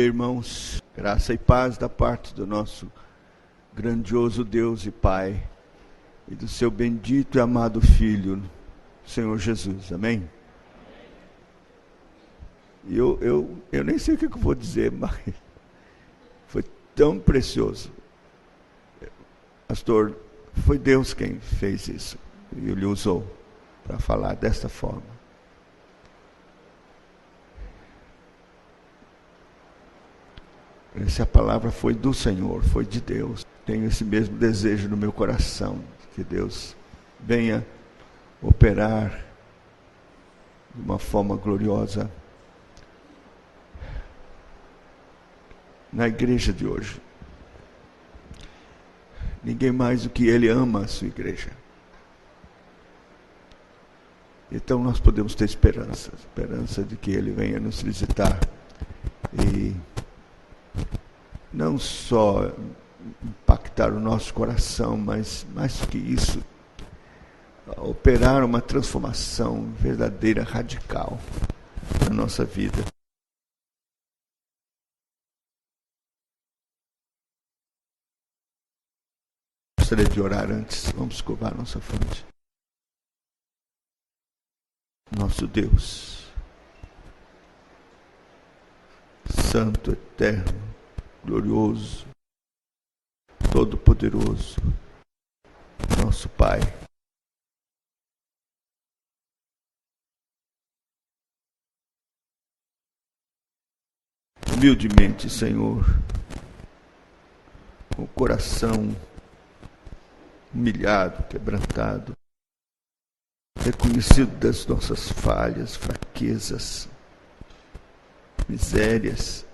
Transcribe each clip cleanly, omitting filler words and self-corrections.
irmãos. Graça e paz da parte do nosso grandioso Deus e Pai e do seu bendito e amado Filho, Senhor Jesus. Amém? Eu nem sei o que eu vou dizer, mas foi tão precioso. Pastor, foi Deus quem fez isso e Ele usou para falar desta forma. Essa palavra foi do Senhor, foi de Deus. Tenho esse mesmo desejo no meu coração, que Deus venha operar de uma forma gloriosa na igreja de hoje. Ninguém mais do que Ele ama a sua igreja. Então nós podemos ter esperança de que Ele venha nos visitar e não só impactar o nosso coração, mas mais do que isso, operar uma transformação verdadeira, radical na nossa vida. Gostaria de orar antes. Vamos curvar nossa fronte. Nosso Deus, Santo, Eterno, glorioso, todo-poderoso, nosso Pai. Humildemente, Senhor, com o coração humilhado, quebrantado, reconhecido das nossas falhas, fraquezas, misérias.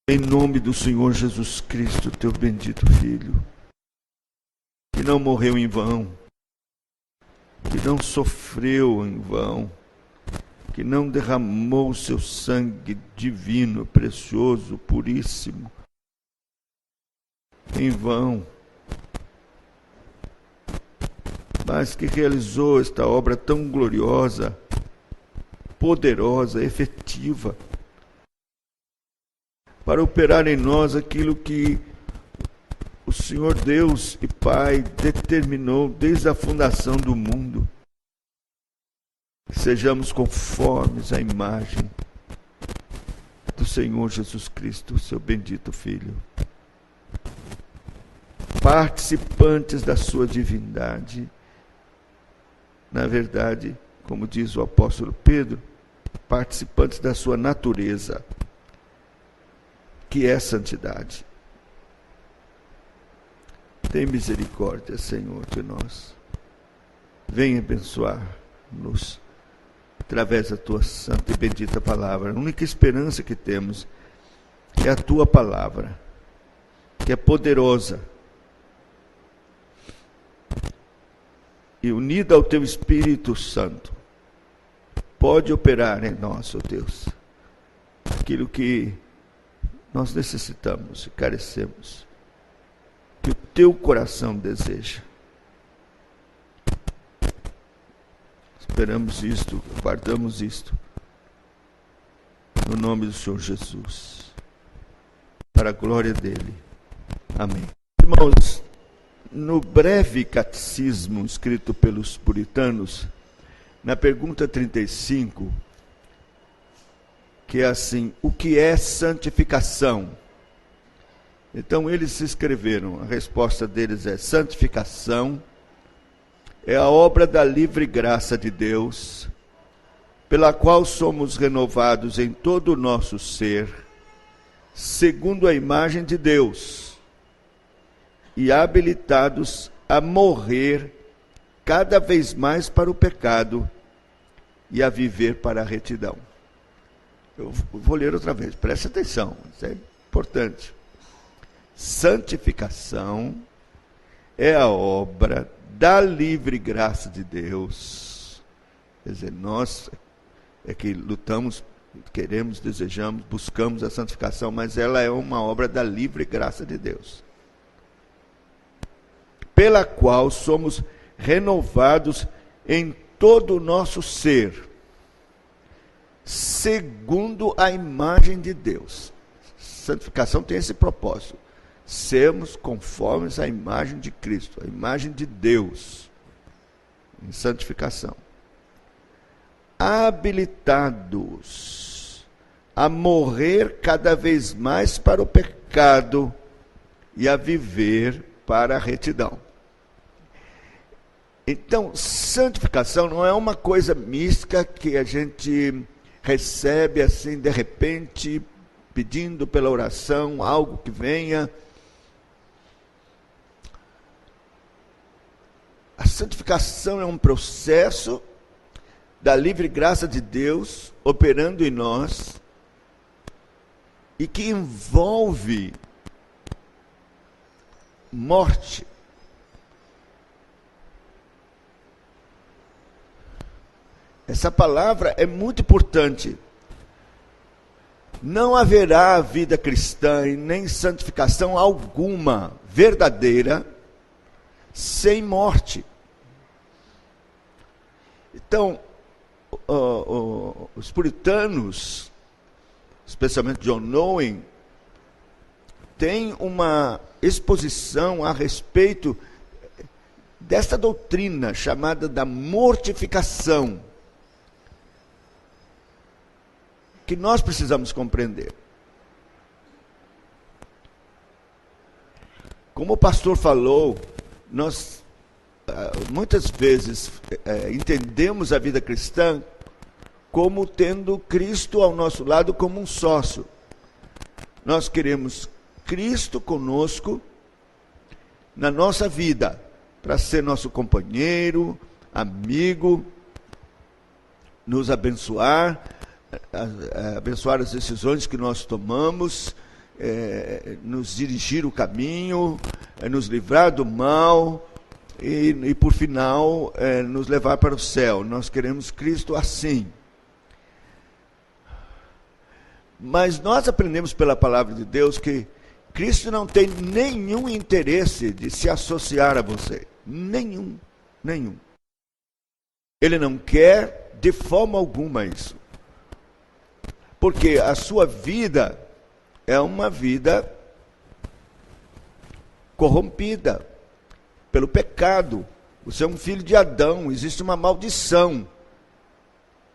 Em nome do Senhor Jesus Cristo, teu bendito Filho, que não morreu em vão, que não sofreu em vão, que não derramou o seu sangue divino, precioso, puríssimo, em vão, mas que realizou esta obra tão gloriosa, poderosa, efetiva, para operar em nós aquilo que o Senhor Deus e Pai determinou desde a fundação do mundo. Sejamos conformes à imagem do Senhor Jesus Cristo, seu bendito Filho. Participantes da sua divindade. Na verdade, como diz o apóstolo Pedro, participantes da sua natureza, que é santidade. Tem misericórdia, Senhor, de nós. Venha abençoar-nos através da tua santa e bendita palavra. A única esperança que temos é a tua palavra, que é poderosa e unida ao teu Espírito Santo, pode operar em nós, ó Deus, aquilo que nós necessitamos e carecemos, que o teu coração deseja. Esperamos isto, guardamos isto, no nome do Senhor Jesus, para a glória dele. Amém. Irmãos, no breve catecismo escrito pelos puritanos, na pergunta 35, que é assim: o que é santificação? Então eles escreveram, a resposta deles é: santificação é a obra da livre graça de Deus, pela qual somos renovados em todo o nosso ser, segundo a imagem de Deus, e habilitados a morrer cada vez mais para o pecado e a viver para a retidão. Eu vou ler outra vez, preste atenção, isso é importante. Santificação é a obra da livre graça de Deus. Quer dizer, nós é que lutamos, queremos, desejamos, buscamos a santificação, mas ela é uma obra da livre graça de Deus, pela qual somos renovados em todo o nosso ser. segundo a imagem de Deus. Santificação tem esse propósito. Sermos conformes à imagem de Cristo, a imagem de Deus, em santificação. Habilitados a morrer cada vez mais para o pecado e a viver para a retidão. Então, santificação não é uma coisa mística que a gente recebe assim de repente, pedindo pela oração, algo que venha. A santificação é um processo da livre graça de Deus operando em nós e que envolve morte. Essa palavra é muito importante. Não haverá vida cristã e nem santificação alguma verdadeira sem morte. Então, os puritanos, especialmente John Owen, têm uma exposição a respeito desta doutrina chamada da mortificação, que nós precisamos compreender. Como o pastor falou, nós muitas vezes entendemos a vida cristã como tendo Cristo ao nosso lado como um sócio. Nós queremos Cristo conosco na nossa vida, para ser nosso companheiro, amigo, nos abençoar, abençoar as decisões que nós tomamos, nos dirigir o caminho, nos livrar do mal e por final, nos levar para o céu. Nós queremos Cristo assim. Mas nós aprendemos pela palavra de Deus que Cristo não tem nenhum interesse de se associar a você. Nenhum. Ele não quer de forma alguma isso. Porque a sua vida é uma vida corrompida pelo pecado. Você é um filho de Adão, existe uma maldição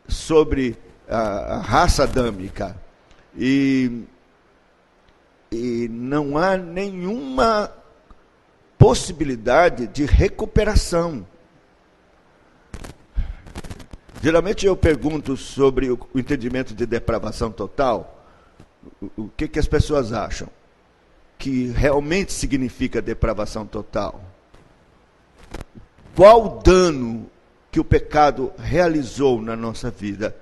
sobre a raça adâmica. E não há nenhuma possibilidade de recuperação. Geralmente eu pergunto sobre o entendimento de depravação total, o que as pessoas acham que realmente significa depravação total. Qual o dano que o pecado realizou na nossa vida?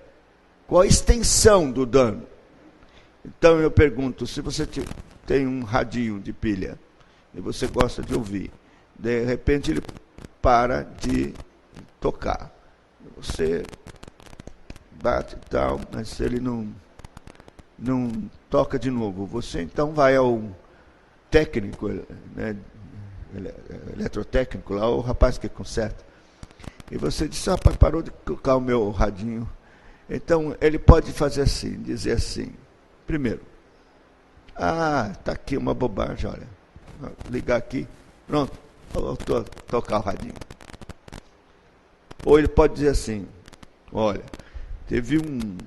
Qual a extensão do dano? Então eu pergunto, se você tem um radinho de pilha e você gosta de ouvir, de repente ele para de tocar. Você bate e tal, mas ele não toca de novo. Você então vai ao técnico, né, eletrotécnico, lá, o rapaz que conserta. E você diz, rapaz, parou de tocar o meu radinho. Então ele pode fazer assim, dizer assim. Primeiro, está aqui uma bobagem, olha. Ligar aqui, pronto, voltou a tocar o radinho. Ou ele pode dizer assim, olha, teve um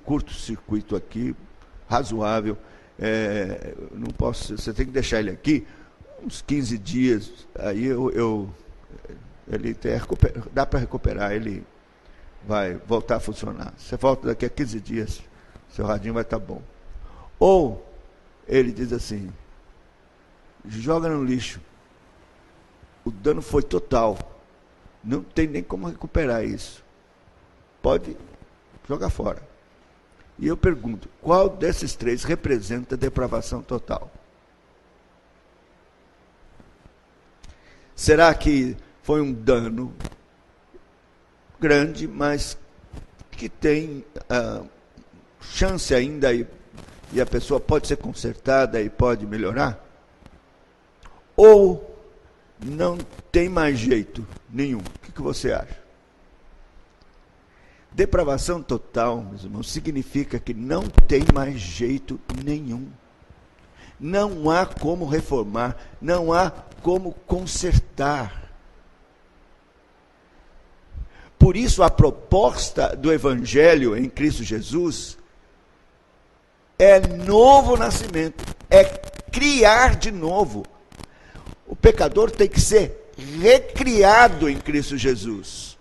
curto-circuito aqui, razoável, não posso, você tem que deixar ele aqui uns 15 dias, aí ele dá para recuperar, ele vai voltar a funcionar. Você volta daqui a 15 dias, seu radinho vai estar bom. Ou ele diz assim, joga no lixo, o dano foi total, não tem nem como recuperar isso, pode jogar fora. E eu pergunto, qual desses três representa a depravação total? Será que foi um dano grande, mas que tem chance ainda e a pessoa pode ser consertada e pode melhorar? Ou não tem mais jeito nenhum? O que você acha? Depravação total, meus irmãos, significa que não tem mais jeito nenhum. Não há como reformar, não há como consertar. Por isso, a proposta do Evangelho em Cristo Jesus é novo nascimento, é criar de novo. O pecador tem que ser recriado em Cristo Jesus,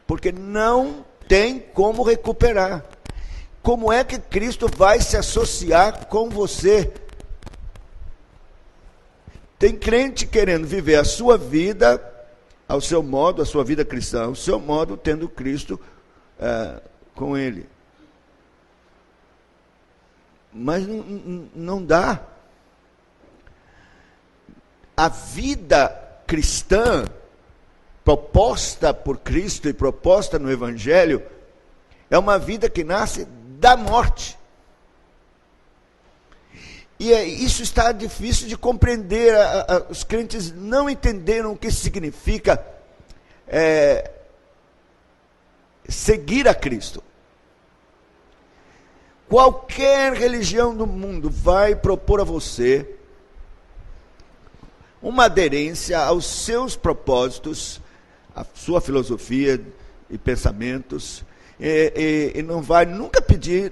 porque não tem como recuperar. Como é que Cristo vai se associar com você? Tem crente querendo viver a sua vida ao seu modo, a sua vida cristã, ao seu modo, tendo Cristo com ele. Mas não dá. A vida cristã, proposta por Cristo e proposta no Evangelho, é uma vida que nasce da morte. E isso está difícil de compreender. Os crentes não entenderam o que significa seguir a Cristo. Qualquer religião do mundo vai propor a você uma aderência aos seus propósitos, à sua filosofia e pensamentos, e não vai nunca pedir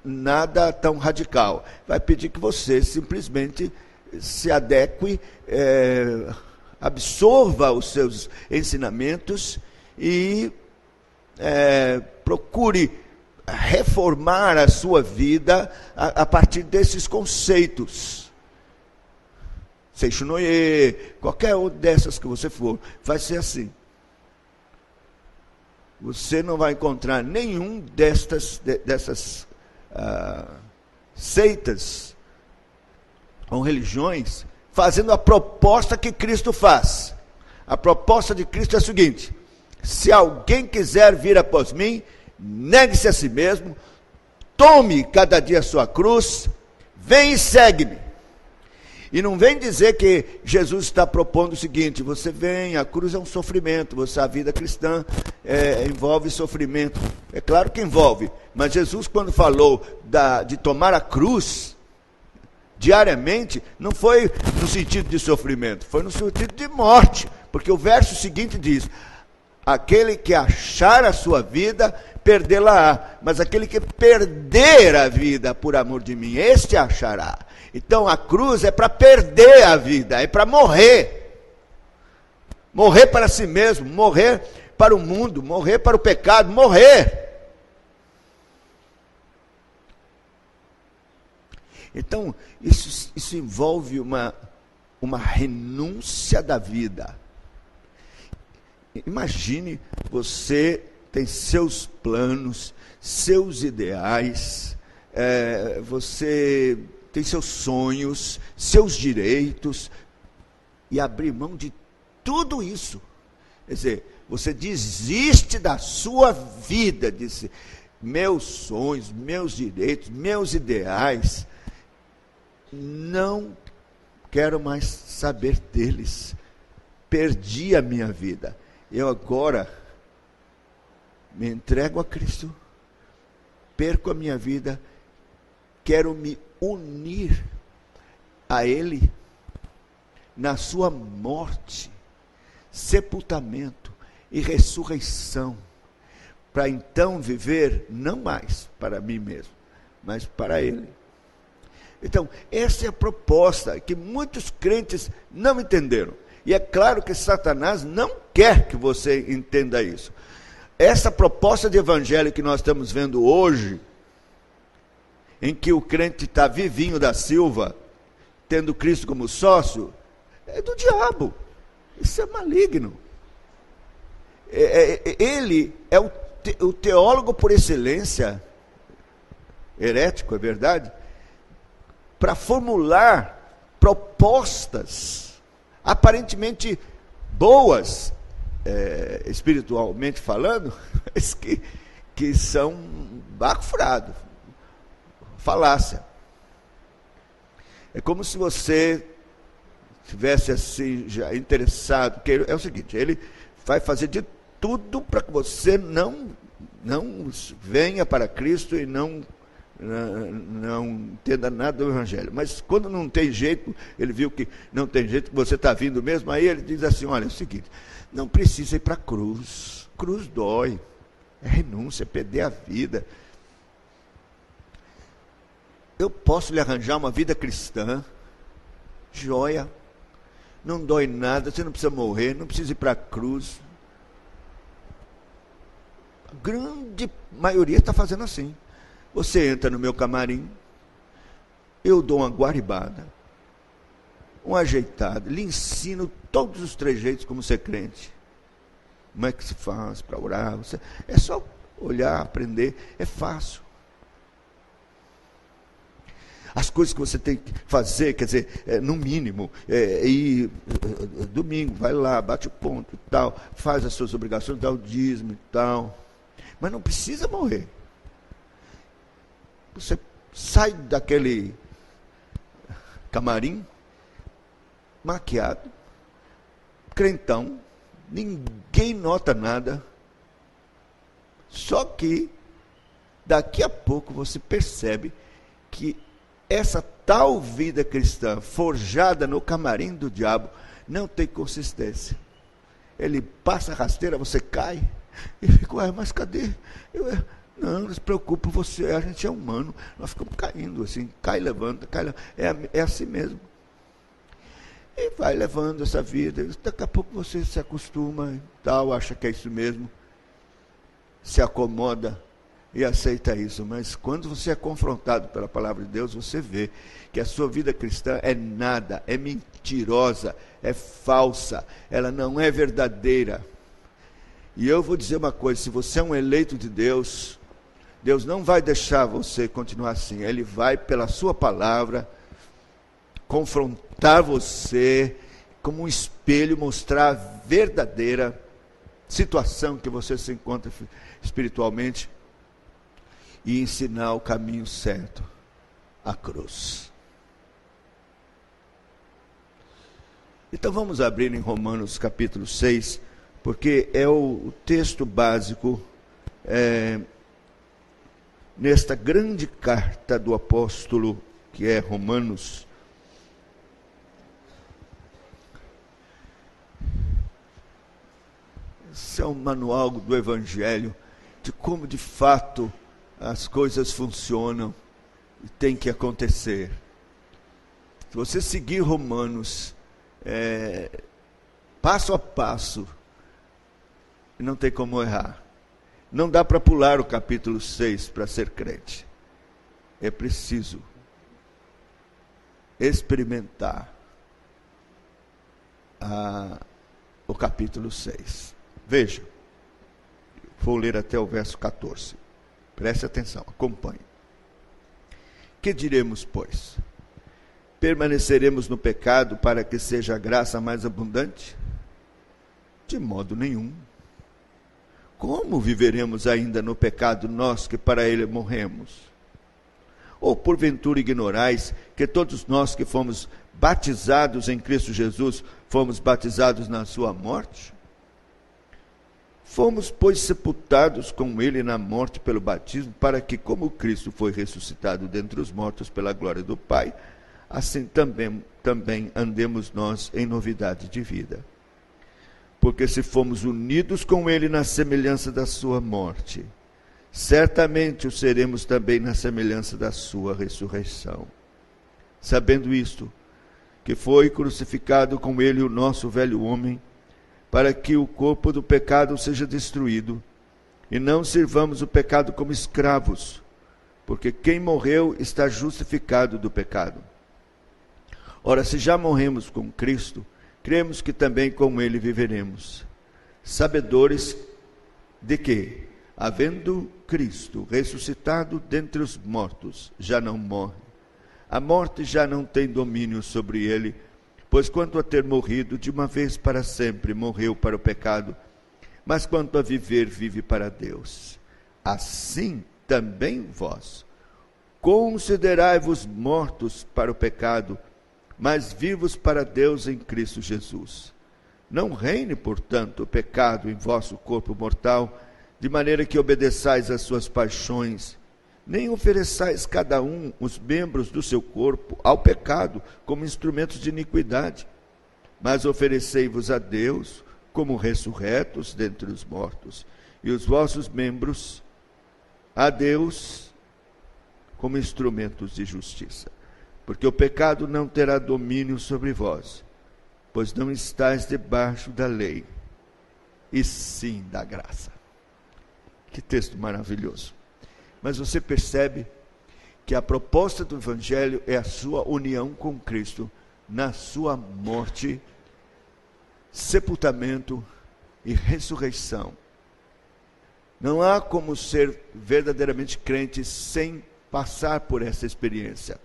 nada tão radical. Vai pedir que você simplesmente se adeque, absorva os seus ensinamentos e procure reformar a sua vida a partir desses conceitos. Seixonoye, qualquer uma dessas que você for, vai ser assim. Você não vai encontrar nenhum dessas seitas ou religiões fazendo a proposta que Cristo faz. A proposta de Cristo é a seguinte: se alguém quiser vir após mim, negue-se a si mesmo, tome cada dia a sua cruz, vem e segue-me. E não vem dizer que Jesus está propondo o seguinte: você vem, a cruz é um sofrimento, a vida cristã envolve sofrimento. É claro que envolve, mas Jesus, quando falou de tomar a cruz diariamente, não foi no sentido de sofrimento, foi no sentido de morte, porque o verso seguinte diz: aquele que achar a sua vida, perdê-la-á, mas aquele que perder a vida por amor de mim, este a achará. Então a cruz é para perder a vida, é para morrer. Morrer para si mesmo, morrer para o mundo, morrer para o pecado, morrer. Então, isso envolve uma renúncia da vida. Imagine, você tem seus planos, seus ideais, você tem seus sonhos, seus direitos, e abrir mão de tudo isso. Quer dizer, você desiste da sua vida, disse, meus sonhos, meus direitos, meus ideais, não quero mais saber deles. Perdi a minha vida. Eu agora me entrego a Cristo, perco a minha vida, quero me unir a Ele na sua morte, sepultamento e ressurreição, para então viver não mais para mim mesmo, mas para Ele. Então, essa é a proposta que muitos crentes não entenderam. E é claro que Satanás não quer que você entenda isso. Essa proposta de evangelho que nós estamos vendo hoje, em que o crente está vivinho da Silva, tendo Cristo como sócio, é do diabo. Isso é maligno. Ele é o teólogo por excelência, herético, é verdade, para formular propostas aparentemente boas, espiritualmente falando, mas que são barco furado, falácia. É como se você tivesse assim já interessado, porque é o seguinte, ele vai fazer de tudo para que você não não venha para Cristo e não entenda nada do Evangelho. Mas quando não tem jeito, ele viu que não tem jeito, que você está vindo mesmo, aí ele diz assim, olha, é o seguinte, não precisa ir para a cruz. Cruz dói, é renúncia, é perder a vida. Eu posso lhe arranjar uma vida cristã, joia, não dói nada, você não precisa morrer, não precisa ir para a cruz. A grande maioria está fazendo assim. Você entra no meu camarim, eu dou uma guaribada, uma ajeitada, lhe ensino todos os trejeitos como ser crente. Como é que se faz para orar? É só olhar, aprender, é fácil. As coisas que você tem que fazer, quer dizer, no mínimo, ir domingo, vai lá, bate o ponto e tal, faz as suas obrigações, dá o dízimo e tal. Mas não precisa morrer. Você sai daquele camarim, maquiado, crentão, ninguém nota nada, só que daqui a pouco você percebe que essa tal vida cristã forjada no camarim do diabo não tem consistência. Ele passa a rasteira, você cai e fica, mas cadê? Não se preocupe, você, a gente é humano, nós ficamos caindo assim, cai, levanta, é assim mesmo. E vai levando essa vida, daqui a pouco você se acostuma e tal, acha que é isso mesmo, se acomoda e aceita isso. Mas quando você é confrontado pela palavra de Deus, você vê que a sua vida cristã é nada, é mentirosa, é falsa, ela não é verdadeira. E eu vou dizer uma coisa, se você é um eleito de Deus, Deus não vai deixar você continuar assim. Ele vai, pela sua palavra, confrontar você como um espelho, mostrar a verdadeira situação que você se encontra espiritualmente e ensinar o caminho certo, a cruz. Então vamos abrir em Romanos capítulo 6, porque é o texto básico nesta grande carta do apóstolo, que é Romanos. Esse é um manual do Evangelho, de como de fato as coisas funcionam e tem que acontecer. Se você seguir Romanos passo a passo, não tem como errar. Não dá para pular o capítulo 6 para ser crente. É preciso experimentar o capítulo 6. Veja, vou ler até o verso 14. Preste atenção, acompanhe. Que diremos, pois? Permaneceremos no pecado para que seja a graça mais abundante? De modo nenhum. Como viveremos ainda no pecado, nós que para ele morremos? Ou porventura ignorais que todos nós que fomos batizados em Cristo Jesus, fomos batizados na sua morte? Fomos, pois, sepultados com ele na morte pelo batismo, para que, como Cristo foi ressuscitado dentre os mortos pela glória do Pai, assim também andemos nós em novidade de vida. Porque se fomos unidos com ele na semelhança da sua morte, certamente o seremos também na semelhança da sua ressurreição. Sabendo isto, que foi crucificado com ele o nosso velho homem, para que o corpo do pecado seja destruído, e não sirvamos o pecado como escravos, porque quem morreu está justificado do pecado. Ora, se já morremos com Cristo, cremos que também com ele viveremos, sabedores de que, havendo Cristo ressuscitado dentre os mortos, já não morre. A morte já não tem domínio sobre ele, pois quanto a ter morrido, de uma vez para sempre morreu para o pecado, mas quanto a viver, vive para Deus. Assim também vós, considerai-vos mortos para o pecado, mas vivos para Deus em Cristo Jesus. Não reine, portanto, o pecado em vosso corpo mortal, de maneira que obedeçais às suas paixões, nem ofereçais cada um os membros do seu corpo ao pecado como instrumentos de iniquidade, mas oferecei-vos a Deus como ressurretos dentre os mortos, e os vossos membros a Deus como instrumentos de justiça. Porque o pecado não terá domínio sobre vós, pois não estáis debaixo da lei, e sim da graça. Que texto maravilhoso. Mas você percebe que a proposta do Evangelho é a sua união com Cristo na sua morte, sepultamento e ressurreição. Não há como ser verdadeiramente crente sem passar por essa experiência.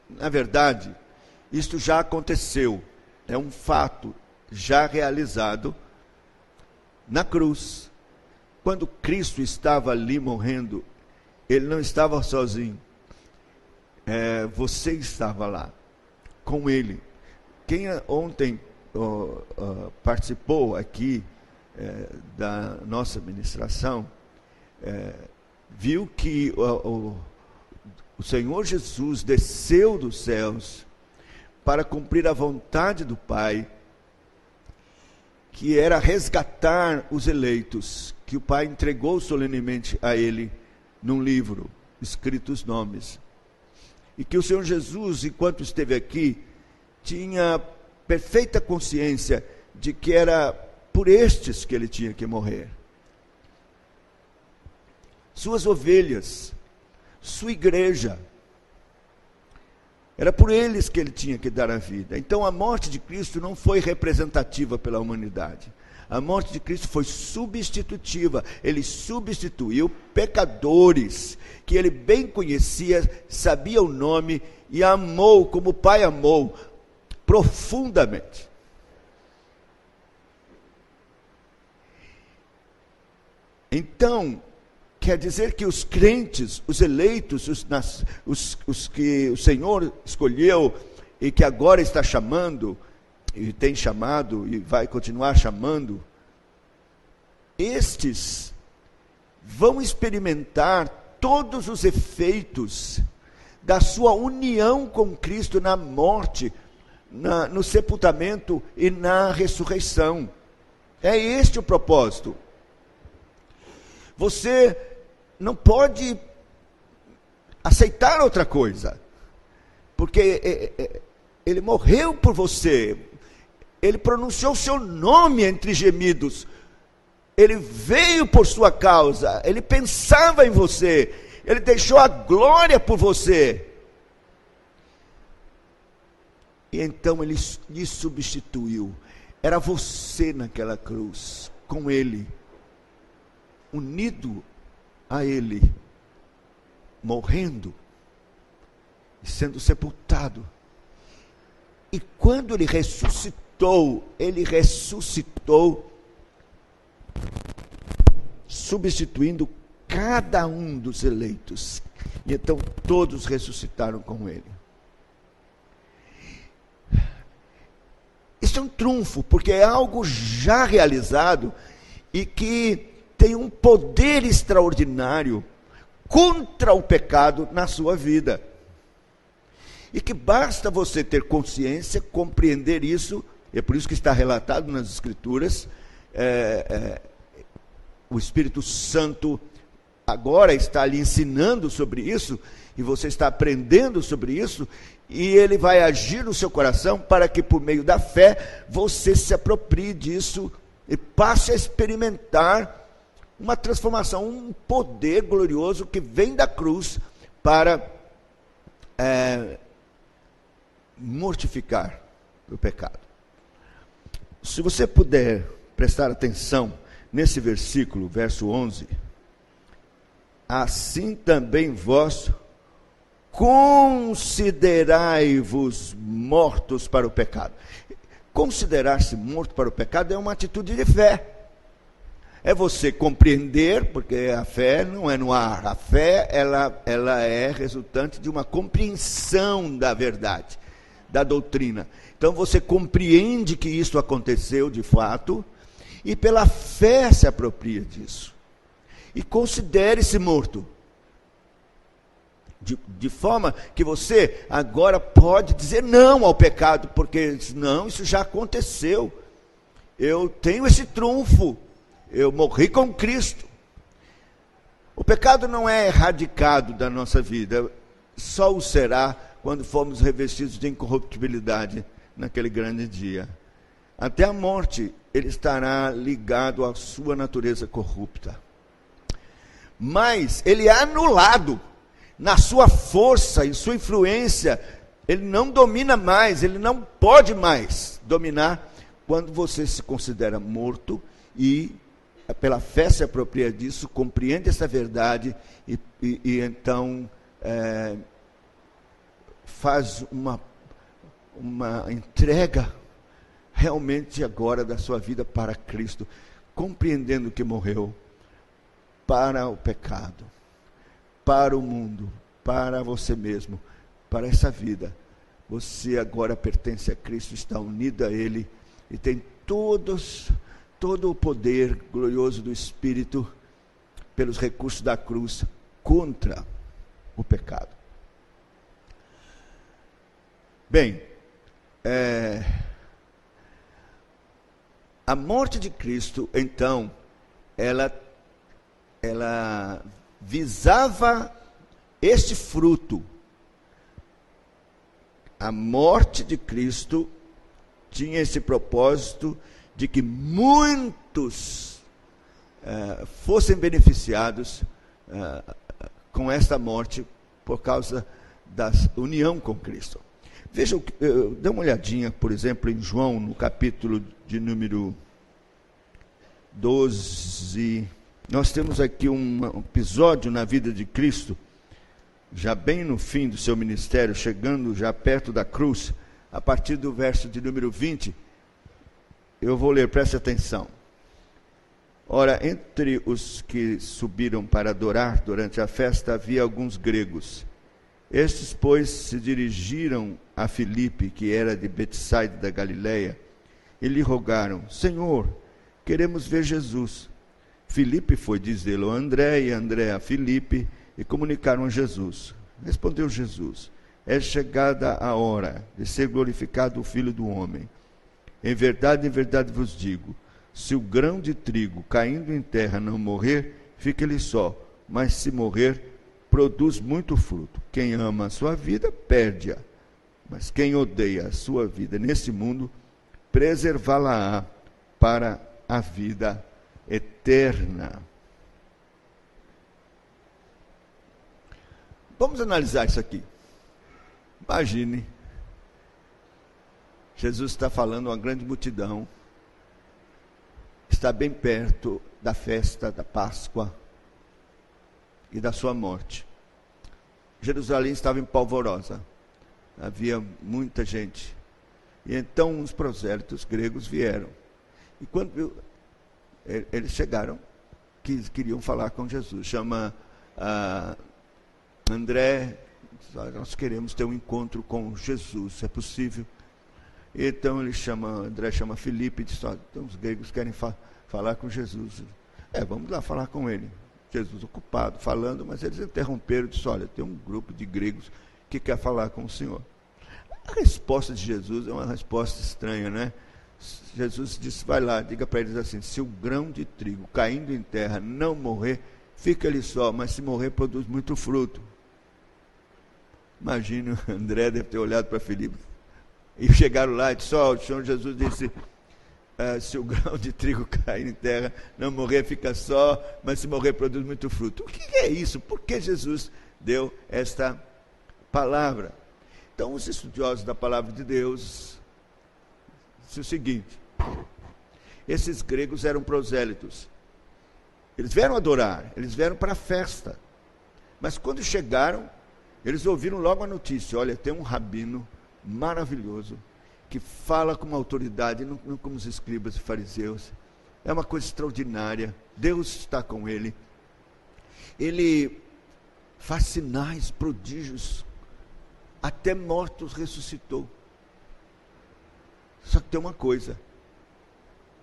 Na verdade, isto já aconteceu, é um fato já realizado na cruz. Quando Cristo estava ali morrendo, ele não estava sozinho, você estava lá com ele. Quem ontem participou aqui da nossa ministração, viu que o Senhor Jesus desceu dos céus para cumprir a vontade do Pai, que era resgatar os eleitos, que o Pai entregou solenemente a ele num livro, escritos nomes. E que o Senhor Jesus, enquanto esteve aqui, tinha perfeita consciência de que era por estes que ele tinha que morrer. Suas ovelhas, sua igreja, era por eles que ele tinha que dar a vida. Então a morte de Cristo não foi representativa pela humanidade. A morte de Cristo foi substitutiva. Ele substituiu pecadores que ele bem conhecia, sabia o nome e amou como o Pai amou profundamente. Então, quer dizer que os crentes, os eleitos, os que o Senhor escolheu e que agora está chamando, e tem chamado e vai continuar chamando, estes vão experimentar todos os efeitos da sua união com Cristo na morte, no sepultamento e na ressurreição. É este o propósito. Você não pode aceitar outra coisa, porque ele morreu por você, ele pronunciou seu nome entre gemidos, ele veio por sua causa, ele pensava em você, ele deixou a glória por você, e então ele lhe substituiu. Era você naquela cruz, com ele, unido a ele, morrendo e sendo sepultado. E quando ele ressuscitou substituindo cada um dos eleitos. E então todos ressuscitaram com ele. Isso é um trunfo, porque é algo já realizado e que tem um poder extraordinário contra o pecado na sua vida. E que basta você ter consciência, compreender isso, é por isso que está relatado nas Escrituras, o Espírito Santo agora está lhe ensinando sobre isso, e você está aprendendo sobre isso, e ele vai agir no seu coração para que por meio da fé você se aproprie disso e passe a experimentar uma transformação, um poder glorioso que vem da cruz para mortificar o pecado. Se você puder prestar atenção nesse versículo, verso 11, assim também vós considerai-vos mortos para o pecado. Considerar-se morto para o pecado é uma atitude de fé. É você compreender, porque a fé não é no ar. A fé, ela é resultante de uma compreensão da verdade, da doutrina. Então você compreende que isso aconteceu de fato, e pela fé se apropria disso. E considere-se morto. De forma que você agora pode dizer não ao pecado, porque não, isso já aconteceu. Eu tenho esse trunfo, eu morri com Cristo. O pecado não é erradicado da nossa vida, só o será quando formos revestidos de incorruptibilidade naquele grande dia. Até a morte, ele estará ligado à sua natureza corrupta. Mas ele é anulado na sua força e sua influência. Ele não domina mais, ele não pode mais dominar quando você se considera morto e pela fé se apropria disso, compreende essa verdade e então faz uma entrega realmente agora da sua vida para Cristo, compreendendo que morreu para o pecado, para o mundo, para você mesmo, para essa vida. Você agora pertence a Cristo, está unido a Ele e tem todo o poder glorioso do Espírito pelos recursos da cruz contra o pecado. Bem, a morte de Cristo, então, ela visava este fruto. A morte de Cristo tinha esse propósito de que muitos fossem beneficiados com esta morte por causa da união com Cristo. Veja, dê uma olhadinha, por exemplo, em João, no capítulo de número 12. Nós temos aqui um episódio na vida de Cristo, já bem no fim do seu ministério, chegando já perto da cruz, a partir do verso de número 20. Eu vou ler, preste atenção. Ora, entre os que subiram para adorar durante a festa, havia alguns gregos. Estes, pois, se dirigiram a Filipe, que era de Betsaida da Galileia, e lhe rogaram: Senhor, queremos ver Jesus. Filipe foi dizê-lo a André, e André a Filipe, e comunicaram a Jesus. Respondeu Jesus: é chegada a hora de ser glorificado o Filho do Homem. Em verdade vos digo, se o grão de trigo caindo em terra não morrer, fica ele só, mas se morrer, produz muito fruto. Quem ama a sua vida, perde-a, mas quem odeia a sua vida nesse mundo, preservá-la-á para a vida eterna. Vamos analisar isso aqui. Imagine, Jesus está falando a uma grande multidão, está bem perto da festa da Páscoa e da sua morte. Jerusalém estava em polvorosa, havia muita gente. E então os prosélitos gregos vieram. E quando eles chegaram, queriam falar com Jesus. Chama André, nós queremos ter um encontro com Jesus, é possível? Então André chama Filipe e diz: então os gregos querem falar com Jesus. Vamos lá falar com ele. Jesus ocupado, falando, mas eles interromperam e disseram: olha, tem um grupo de gregos que quer falar com o Senhor. A resposta de Jesus é uma resposta estranha, né? Jesus disse: vai lá, diga para eles assim: se o grão de trigo caindo em terra não morrer, fica ele só, mas se morrer, produz muito fruto. Imagina, André deve ter olhado para Filipe. E chegaram lá e disseram: o Senhor Jesus disse, se o grão de trigo cair em terra, não morrer, fica só, mas se morrer, produz muito fruto. O que é isso? Por que Jesus deu esta palavra? Então, os estudiosos da palavra de Deus dizem o seguinte: esses gregos eram prosélitos. Eles vieram adorar, eles vieram para a festa. Mas quando chegaram, eles ouviram logo a notícia: olha, tem um rabino maravilhoso, que fala com uma autoridade, não como os escribas e fariseus. É uma coisa extraordinária. Deus está com ele. Ele faz sinais, prodígios, até mortos ressuscitou. Só que tem uma coisa: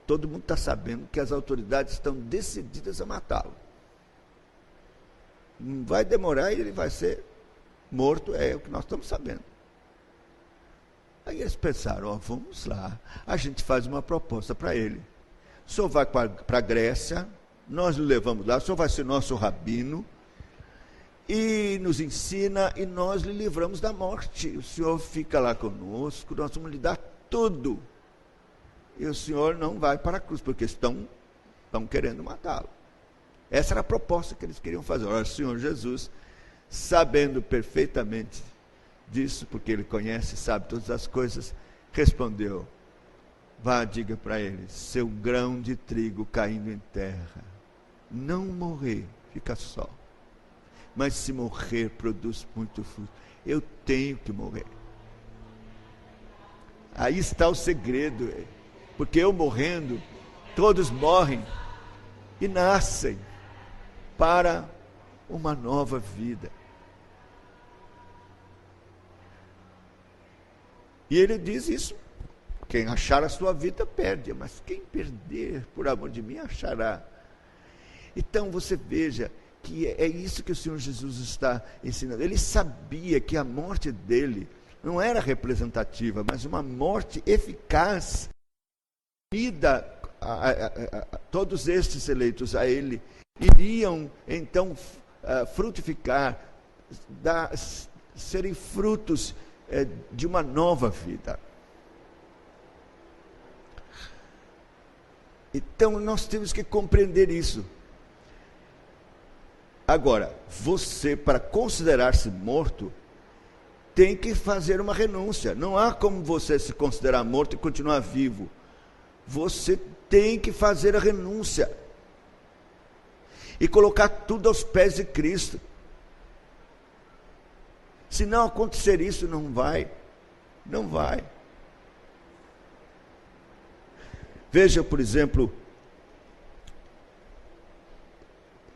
todo mundo está sabendo que as autoridades estão decididas a matá-lo. Não vai demorar e ele vai ser morto, é o que nós estamos sabendo. Aí eles pensaram, vamos lá, a gente faz uma proposta para ele. O senhor vai para a Grécia, nós o levamos lá, o senhor vai ser nosso rabino, e nos ensina, e nós lhe livramos da morte. O senhor fica lá conosco, nós vamos lhe dar tudo. E o senhor não vai para a cruz, porque estão querendo matá-lo. Essa era a proposta que eles queriam fazer. Ora, o Senhor Jesus, sabendo perfeitamente disso, porque ele conhece, sabe todas as coisas, respondeu, vá, diga para ele, seu grão de trigo caindo em terra, não morrer, fica só. Mas se morrer, produz muito fruto. Eu tenho que morrer. Aí está o segredo. Porque eu morrendo, todos morrem e nascem para uma nova vida. E ele diz isso. Quem achar a sua vida, perde. Mas quem perder, por amor de mim, achará. Então você veja que é isso que o Senhor Jesus está ensinando. Ele sabia que a morte dele não era representativa, mas uma morte eficaz, unida a todos estes eleitos a ele, iriam então frutificar, serem frutos de uma nova vida. Então nós temos que compreender isso. Agora, você, para considerar-se morto, tem que fazer uma renúncia. Não há como você se considerar morto e continuar vivo. Você tem que fazer a renúncia e colocar tudo aos pés de Cristo. Se não acontecer isso, não vai. Veja, por exemplo,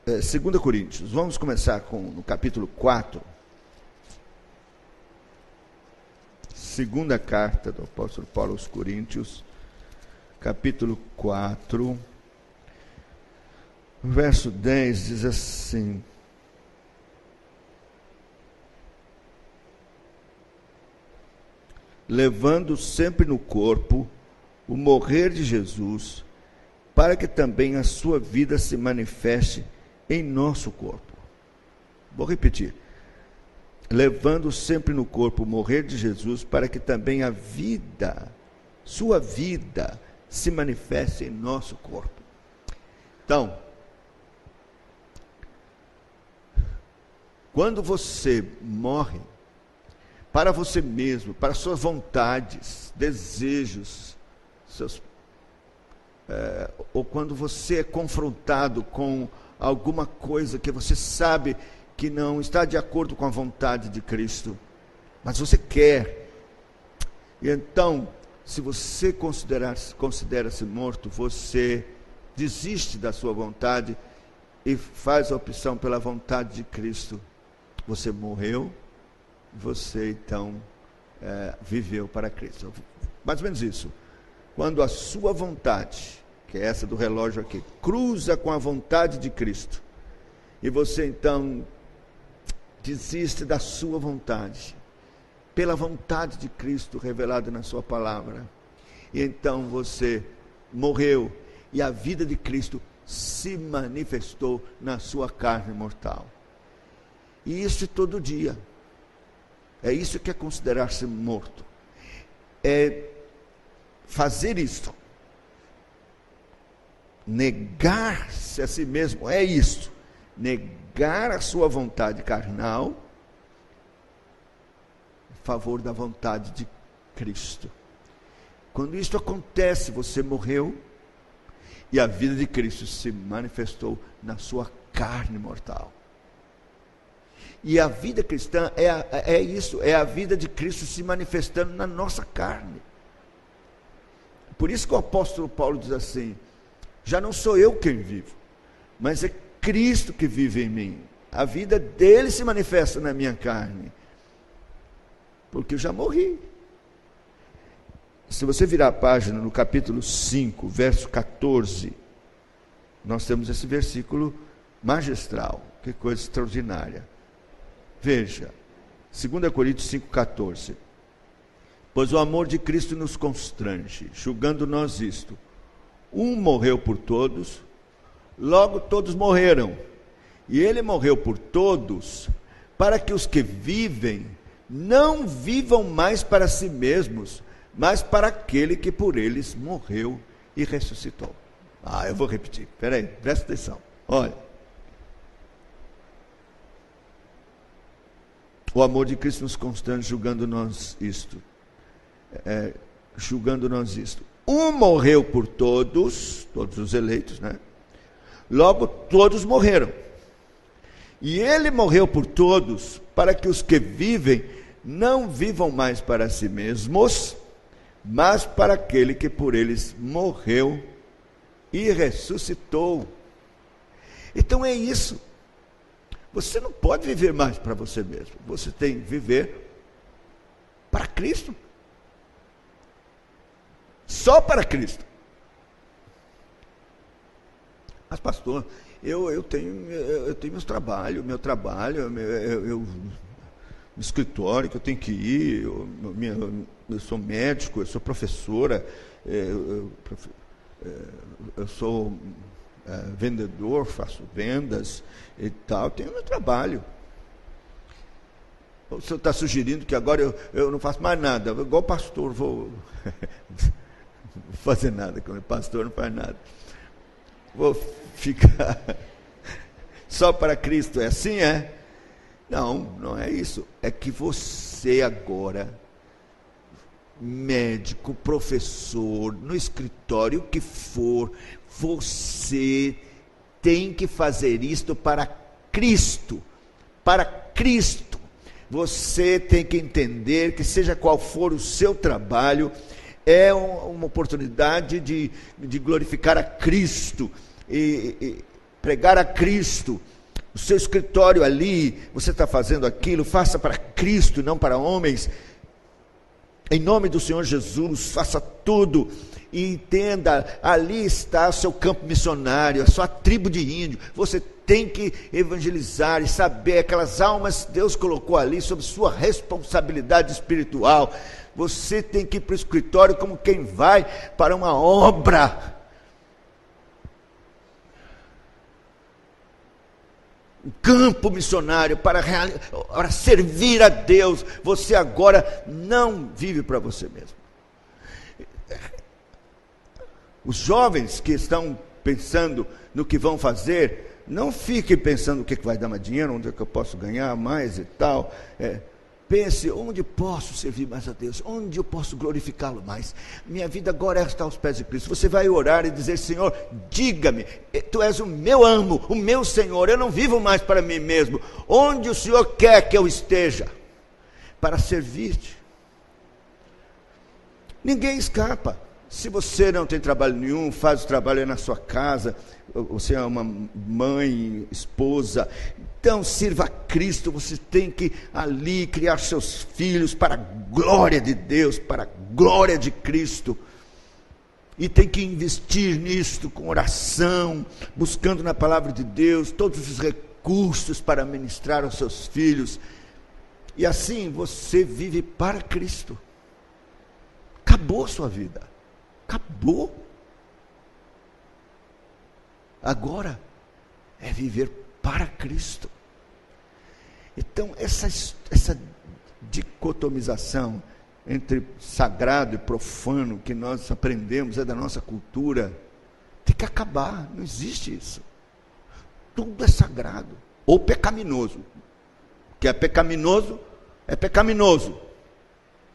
2 Coríntios, vamos começar no capítulo 4. Segunda carta do apóstolo Paulo aos Coríntios, capítulo 4, verso 10, diz assim: levando sempre no corpo o morrer de Jesus, para que também a sua vida se manifeste em nosso corpo. Vou repetir. Levando sempre no corpo o morrer de Jesus, para que também a vida, sua vida, se manifeste em nosso corpo. Então, quando você morre para você mesmo, para suas vontades, desejos, ou quando você é confrontado com alguma coisa que você sabe que não está de acordo com a vontade de Cristo, mas você quer, e então, se você considera-se morto, você desiste da sua vontade e faz a opção pela vontade de Cristo. Você morreu, você então viveu para Cristo. Mais ou menos isso. Quando a sua vontade, que é essa do relógio aqui, cruza com a vontade de Cristo, e você então desiste da sua vontade, pela vontade de Cristo revelada na sua palavra, e então você morreu, e a vida de Cristo se manifestou na sua carne mortal. E isso todo dia. É isso que é considerar-se morto. É fazer isto. Negar-se a si mesmo, é isso. Negar a sua vontade carnal em favor da vontade de Cristo. Quando isto acontece, você morreu e a vida de Cristo se manifestou na sua carne mortal. E a vida cristã é isso, é a vida de Cristo se manifestando na nossa carne. Por isso que o apóstolo Paulo diz assim: já não sou eu quem vivo, mas é Cristo que vive em mim. A vida dele se manifesta na minha carne, porque eu já morri. Se você virar a página no capítulo 5, verso 14, nós temos esse versículo magistral, que coisa extraordinária. Veja, 2 Coríntios 5,14. Pois o amor de Cristo nos constrange, julgando nós isto: um morreu por todos, logo todos morreram. E ele morreu por todos, para que os que vivem não vivam mais para si mesmos, mas para aquele que por eles morreu e ressuscitou. Eu vou repetir, peraí, presta atenção. Olha, o amor de Cristo nos constrange, julgando nós isto. Um morreu por todos, todos os eleitos, né? Logo todos morreram. E ele morreu por todos, para que os que vivem não vivam mais para si mesmos, mas para aquele que por eles morreu e ressuscitou. Então é isso. Você não pode viver mais para você mesmo. Você tem que viver para Cristo. Só para Cristo. Mas pastor, eu tenho meu trabalho, meu escritório que eu tenho que ir, eu sou médico, eu sou professora, eu sou vendedor, faço vendas e tal, tenho meu trabalho. O senhor está sugerindo que agora eu não faço mais nada, igual pastor, vou fazer nada, como pastor não faz nada. Vou ficar só para Cristo, é assim, é? Não, não é isso. É que você agora, médico, professor, no escritório, o que for, você tem que fazer isto para Cristo. Para Cristo. Você tem que entender que seja qual for o seu trabalho, é uma oportunidade de glorificar a Cristo e pregar a Cristo. O seu escritório ali, você está fazendo aquilo, faça para Cristo, não para homens. Em nome do Senhor Jesus, faça tudo. E entenda, ali está o seu campo missionário, a sua tribo de índio. Você tem que evangelizar e saber aquelas almas que Deus colocou ali sob sua responsabilidade espiritual. Você tem que ir para o escritório como quem vai para uma obra. Um campo missionário para servir a Deus. Você agora não vive para você mesmo. Os jovens que estão pensando no que vão fazer, não fiquem pensando o que vai dar mais dinheiro, onde é que eu posso ganhar mais e tal. Pense, onde posso servir mais a Deus? Onde eu posso glorificá-lo mais? Minha vida agora está aos pés de Cristo. Você vai orar e dizer: Senhor, diga-me, Tu és o meu amo, o meu Senhor, eu não vivo mais para mim mesmo. Onde o Senhor quer que eu esteja? Para servir-te. Ninguém escapa. Se você não tem trabalho nenhum, faz o trabalho aí na sua casa, você é uma mãe, esposa, então sirva a Cristo. Você tem que ali criar seus filhos para a glória de Deus, para a glória de Cristo, e tem que investir nisto com oração, buscando na palavra de Deus todos os recursos para ministrar aos seus filhos, e assim você vive para Cristo. Acabou sua vida. Acabou. Agora é viver para Cristo. Então essa dicotomização entre sagrado e profano que nós aprendemos, é da nossa cultura, tem que acabar. Não existe isso. Tudo é sagrado ou pecaminoso. O que é pecaminoso é pecaminoso.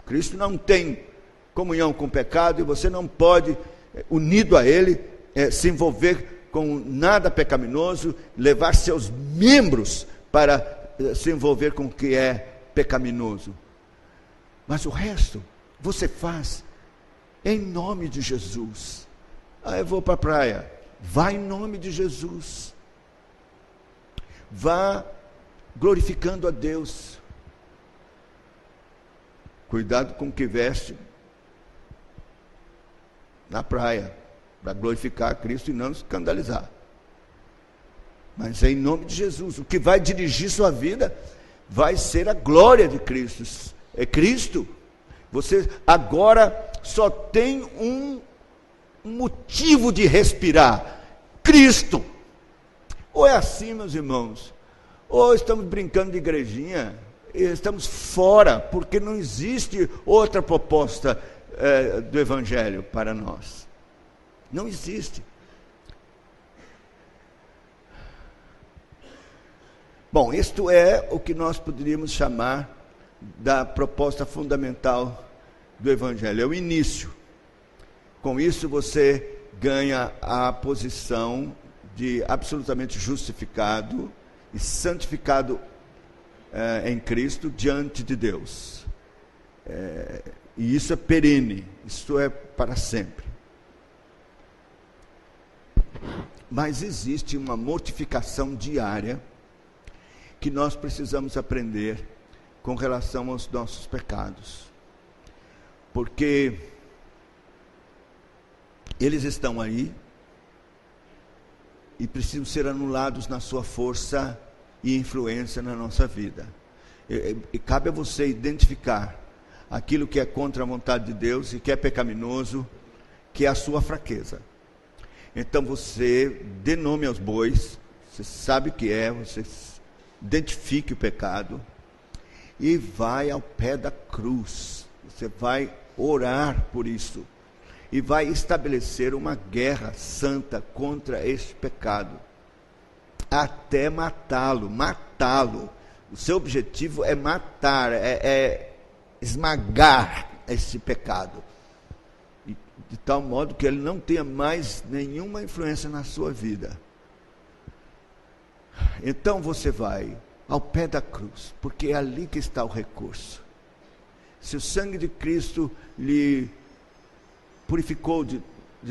Cristo não tem comunhão com o pecado, e você não pode, unido a ele, se envolver com nada pecaminoso, levar seus membros para se envolver com o que é pecaminoso. Mas o resto você faz em nome de Jesus. Eu vou para a praia. Vá em nome de Jesus. Vá glorificando a Deus. Cuidado com o que veste, na praia, para glorificar a Cristo e não escandalizar. Mas é em nome de Jesus. O que vai dirigir sua vida vai ser a glória de Cristo. É Cristo. Você agora só tem um motivo de respirar: Cristo. Ou é assim, meus irmãos, ou estamos brincando de igrejinha, estamos fora, porque não existe outra proposta do Evangelho para nós. Não existe. Bom, isto é o que nós poderíamos chamar da proposta fundamental do Evangelho, é o início. Com isso você ganha a posição de absolutamente justificado e santificado em Cristo diante de Deus. E isso é perene, isso é para sempre. Mas existe uma mortificação diária que nós precisamos aprender com relação aos nossos pecados. Porque eles estão aí e precisam ser anulados na sua força e influência na nossa vida. E cabe a você identificar aquilo que é contra a vontade de Deus e que é pecaminoso, que é a sua fraqueza. Então você dê nome aos bois, você sabe o que é, você identifique o pecado e vai ao pé da cruz. Você vai orar por isso e vai estabelecer uma guerra santa contra este pecado, até matá-lo. O seu objetivo é matar, é esmagar esse pecado, de tal modo que ele não tenha mais nenhuma influência na sua vida. Então você vai ao pé da cruz, porque é ali que está o recurso. Se o sangue de Cristo lhe purificou de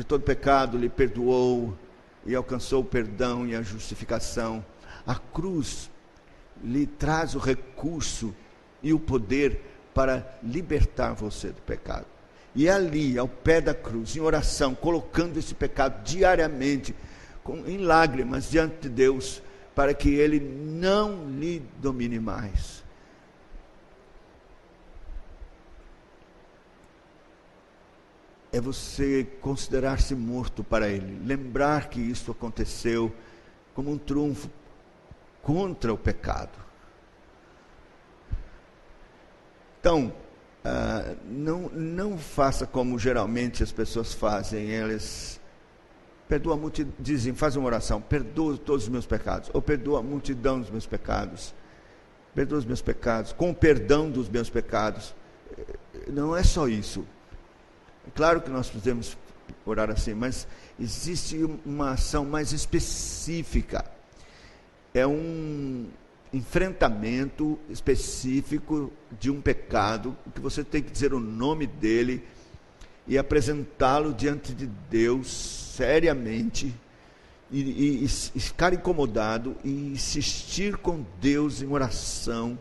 todo pecado, lhe perdoou e alcançou o perdão e a justificação, a cruz lhe traz o recurso e o poder para libertar você do pecado. E ali, ao pé da cruz, em oração, colocando esse pecado diariamente, em lágrimas diante de Deus, para que ele não lhe domine mais. É você considerar-se morto para ele, lembrar que isso aconteceu como um triunfo contra o pecado. Então, não faça como geralmente as pessoas fazem. Elas perdoam a multidão, dizem, fazem uma oração: perdoa todos os meus pecados, ou perdoa a multidão dos meus pecados, perdoa os meus pecados, com o perdão dos meus pecados. Não é só isso. É claro que nós podemos orar assim, mas existe uma ação mais específica. É um enfrentamento específico de um pecado, que você tem que dizer o nome dele e apresentá-lo diante de Deus seriamente, e ficar incomodado e insistir com Deus em oração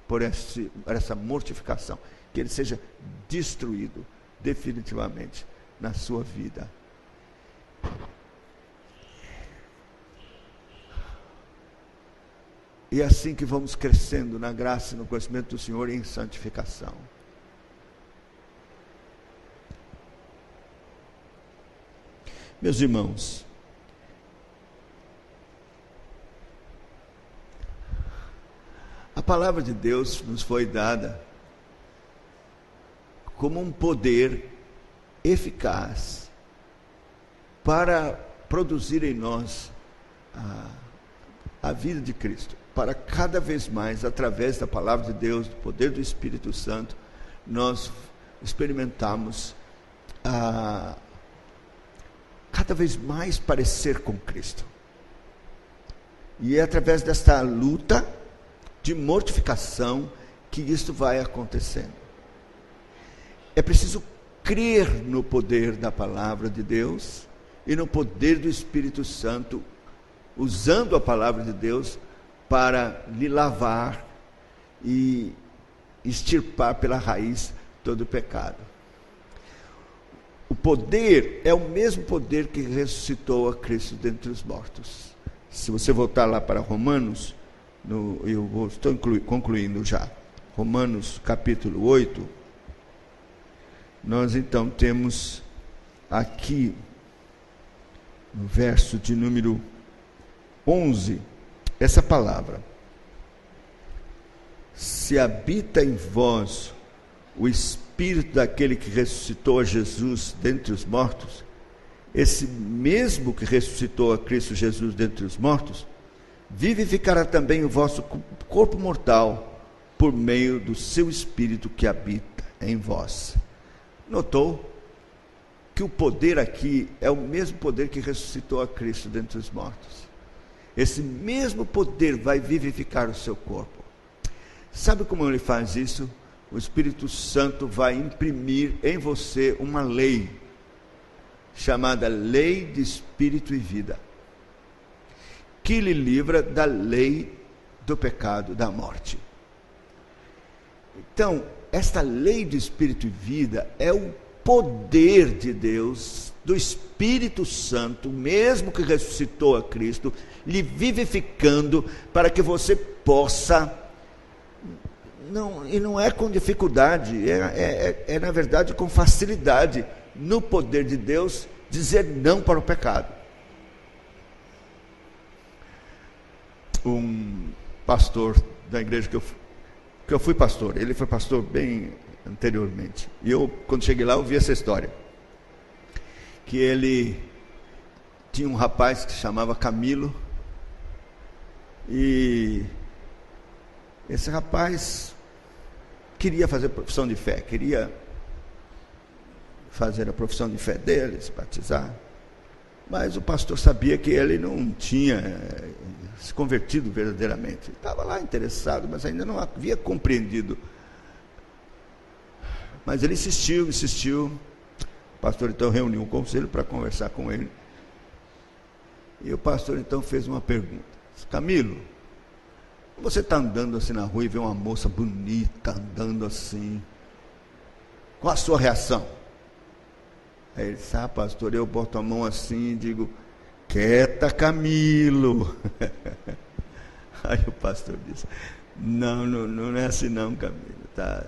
por essa mortificação, que ele seja destruído definitivamente na sua vida. E é assim que vamos crescendo na graça e no conhecimento do Senhor e em santificação. Meus irmãos, a palavra de Deus nos foi dada como um poder eficaz para produzir em nós a vida de Cristo, para cada vez mais, através da palavra de Deus, do poder do Espírito Santo, nós experimentamos cada vez mais parecer com Cristo. E é através desta luta de mortificação que isso vai acontecendo. É preciso crer no poder da palavra de Deus e no poder do Espírito Santo, usando a palavra de Deus para lhe lavar e extirpar pela raiz todo o pecado. O O poder é o mesmo poder que ressuscitou a Cristo dentre os mortos. Se você voltar lá para Romanos, estou concluindo já, Romanos capítulo 8, nós então temos aqui, no verso de número 11, essa palavra: se habita em vós o Espírito daquele que ressuscitou a Jesus dentre os mortos, esse mesmo que ressuscitou a Cristo Jesus dentre os mortos, vivificará também o vosso corpo mortal por meio do seu Espírito que habita em vós. Notou que o poder aqui é o mesmo poder que ressuscitou a Cristo dentre os mortos. Esse mesmo poder vai vivificar o seu corpo. Sabe como ele faz isso? O Espírito Santo vai imprimir em você uma lei, chamada lei de espírito e vida, que lhe livra da lei do pecado, da morte. Então, esta lei de espírito e vida é o poder de Deus, do Espírito Santo, mesmo que ressuscitou a Cristo, lhe vivificando para que você possa, não é com dificuldade, é na verdade com facilidade, no poder de Deus, dizer não para o pecado. Um pastor da igreja que eu fui pastor, ele foi pastor bem anteriormente, e eu, quando cheguei lá, eu vi essa história, que ele tinha um rapaz que se chamava Camilo, e esse rapaz queria fazer profissão de fé, queria fazer a profissão de fé dele, se batizar, mas o pastor sabia que ele não tinha se convertido verdadeiramente. Estava lá interessado, mas ainda não havia compreendido. Mas ele insistiu. O pastor então reuniu um conselho para conversar com ele. E o pastor então fez uma pergunta: Camilo, você está andando assim na rua e vê uma moça bonita andando assim, qual a sua reação? Aí ele disse: pastor, eu boto a mão assim e digo: quieta, Camilo. Aí o pastor disse: não é assim não, Camilo, tá?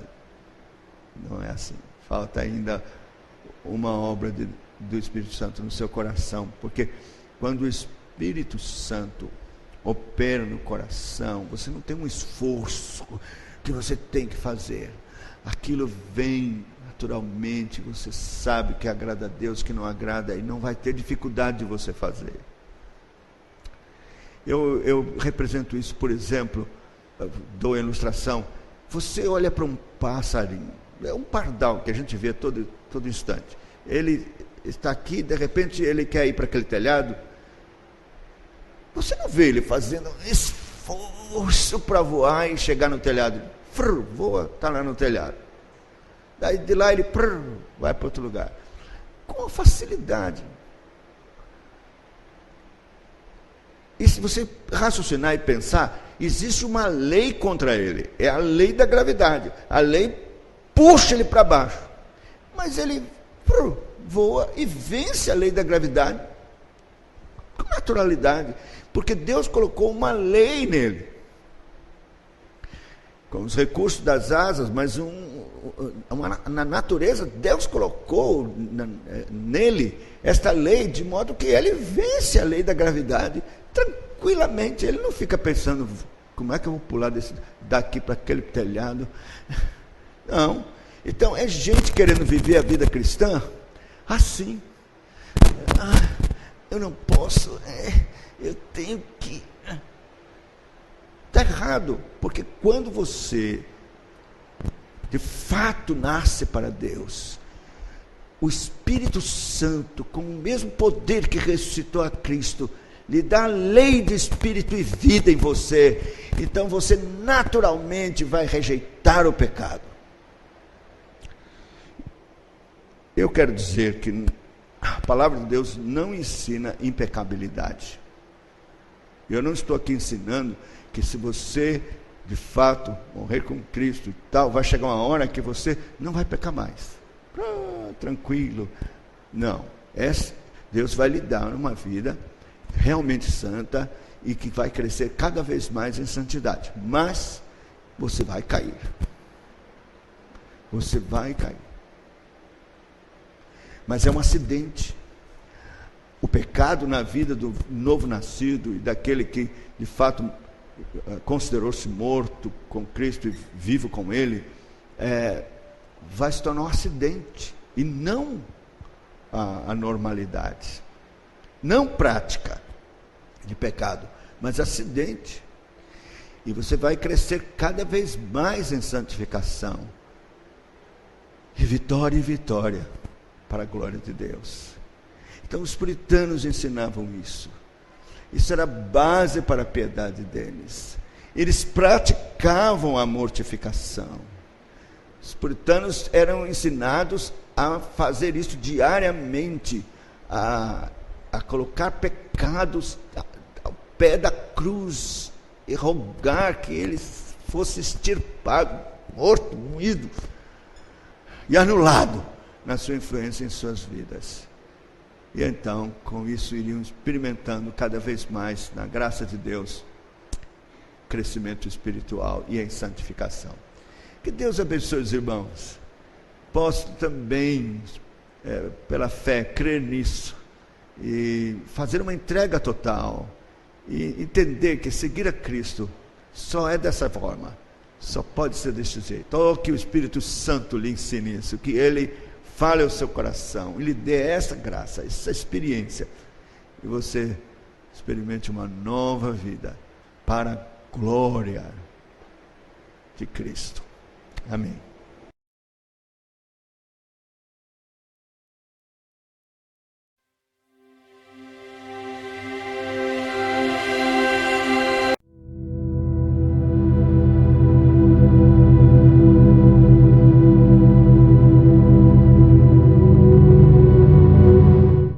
Não é assim, falta ainda uma obra do Espírito Santo no seu coração, porque quando o Espírito Santo opera no coração, você não tem um esforço que você tem que fazer, aquilo vem naturalmente, você sabe que agrada a Deus, que não agrada, e não vai ter dificuldade de você fazer. Eu represento isso, por exemplo, dou a ilustração. Você olha para um passarinho, é um pardal que a gente vê todo instante, ele está aqui, de repente ele quer ir para aquele telhado, você não vê ele fazendo esforço para voar e chegar no telhado, voa, está lá no telhado. Daí de lá ele vai para outro lugar, com facilidade. E se você raciocinar e pensar, existe uma lei contra ele, é a lei da gravidade. A lei puxa ele para baixo, mas ele voa e vence a lei da gravidade com naturalidade, porque Deus colocou uma lei nele, com os recursos das asas, mas na natureza Deus colocou nele esta lei, de modo que ele vence a lei da gravidade tranquilamente. Ele não fica pensando: como é que eu vou pular daqui para aquele telhado? Não. Então é gente querendo viver a vida cristã assim. Eu não posso, eu tenho que. Está errado, porque quando você de fato nasce para Deus, o Espírito Santo, com o mesmo poder que ressuscitou a Cristo, lhe dá a lei de espírito e vida em você. Então você naturalmente vai rejeitar o pecado. Eu quero dizer que a palavra de Deus não ensina impecabilidade. Eu não estou aqui ensinando que se você de fato morrer com Cristo e tal, vai chegar uma hora que você não vai pecar mais. Tranquilo, Não. Deus vai lhe dar uma vida realmente santa e que vai crescer cada vez mais em santidade. Mas você vai cair. Você vai cair. Mas é um acidente. O pecado na vida do novo nascido e daquele que de fato considerou-se morto com Cristo e vivo com Ele, vai se tornar um acidente e não a normalidade. Não prática de pecado, mas acidente. E você vai crescer cada vez mais em santificação. E vitória em vitória, para a glória de Deus. Então os puritanos ensinavam isso. Isso era base para a piedade deles. Eles praticavam a mortificação. Os puritanos eram ensinados a fazer isso diariamente, a colocar pecados ao pé da cruz e rogar que ele fosse extirpado, morto, moído e anulado na sua influência em suas vidas. E então, com isso, iriam experimentando cada vez mais, na graça de Deus, crescimento espiritual e em santificação. Que Deus abençoe os irmãos. Posso também, pela fé, crer nisso e fazer uma entrega total e entender que seguir a Cristo só é dessa forma, só pode ser desse jeito. Oh, que o Espírito Santo lhe ensine isso, que Ele fale ao seu coração e lhe dê essa graça, essa experiência, e você experimente uma nova vida para a glória de Cristo. Amém.